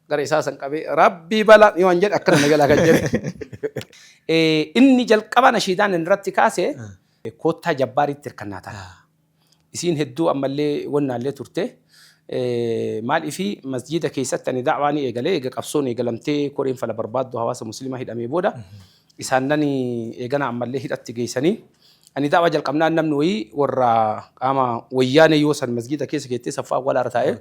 gara isaa san qabee rabbii balaa yoo hin jedhe akkana nagalaa kan jedhe. Inni jalqaba nashiidaan irratti kaase koottaa jabbaaritti hirkannaa ta'a. Isiin hedduu ammallee wannaallee turte. Maal ifi masjida keessatti ani da'waanii eegalee eega qabsoon eegalamtee koreen fala barbaaddu hawaasa musliimaa hidhamee booda isaan nani eegana ammallee hidhatti geessanii ani da'waa jalqabnaan namni wayii warra qaama wayyaanee yoo san masjida keessa keessee saffaa walaara taa'ee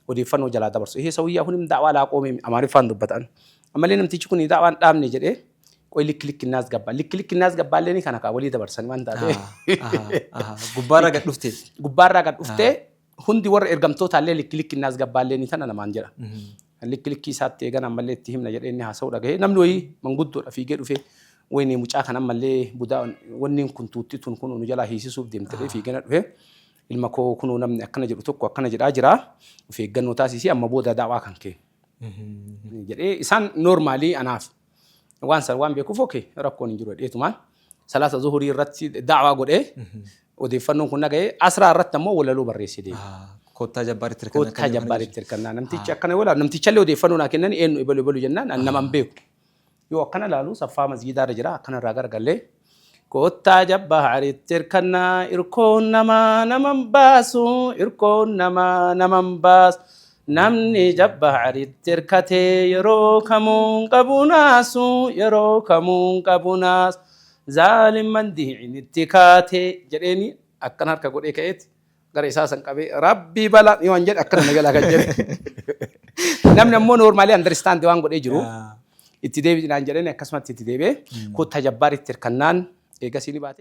odeeffannoo jalaa dabarsu. Ihee sawiyyaa hunim da'waa laaqoomee amaariffaan dubbatan. Ammallee namtichi kun da'waan dhaabne jedhee qoy likki naas gabbaa. Likki naas gabbaallee ni kana kaa walii dabarsan waan taate. Gubbaarraa gad dhufte. Gubbaarraa gad dhufte hundi warra ergamtoota illee likki naas gabbaallee ni tana namaan jedha. Likki isaatti eegan ammallee itti himna jedhee inni haasa'uu dhagahee namni wayii manguddoodha fiigee dhufee wayni mucaa kan ammallee budaa wanni kun tuutti tun kun nu jalaa hiisisuuf deemtee fiigee dhufee ilma koo kunuu namni akkana jedhu tokko akkana jedhaa jira of eeggannoo taasisii amma booda daawaa kan kee jedhee isaan noormaalii anaaf waan san waan beekuuf ookee rakkoon hin jiru dheetumaan salaata zuhurii irratti daawaa godhee odeeffannoon kun nagahee asraa irratti ammoo walaloo barreessee deema. Koottaa jabbaaritti hirkannaa. Koottaa jabbaaritti hirkannaa namtichi akkana walaa namtichallee odeeffannoo naa kennan eenyu ibalu jennaan nama hin beeku. Yoo akkana laalu saffaa masjiidaarra jira akkana irraa garagallee koottaa jabbaaritti hirkannaa irkoon naman baasu irkoon naman baasu namni jabbaaritti hirkatee yeroo kamuun qabunaasu yeroo kamuun qabunaasu zaalimman diinitti kaatee jedheeni akkana harka godhee ka'eeti gara isaa san qabee rabbii balaa yoo hin jedhe akkana nagalaa kan jedhe. Namni ammoo noormaalii andiristaandi waan godhee jiru. Itti deebi'inaan jedhanii akkasumatti itti deebi'ee koottaa jabbaaritti hirkannaan eegasii ni baate.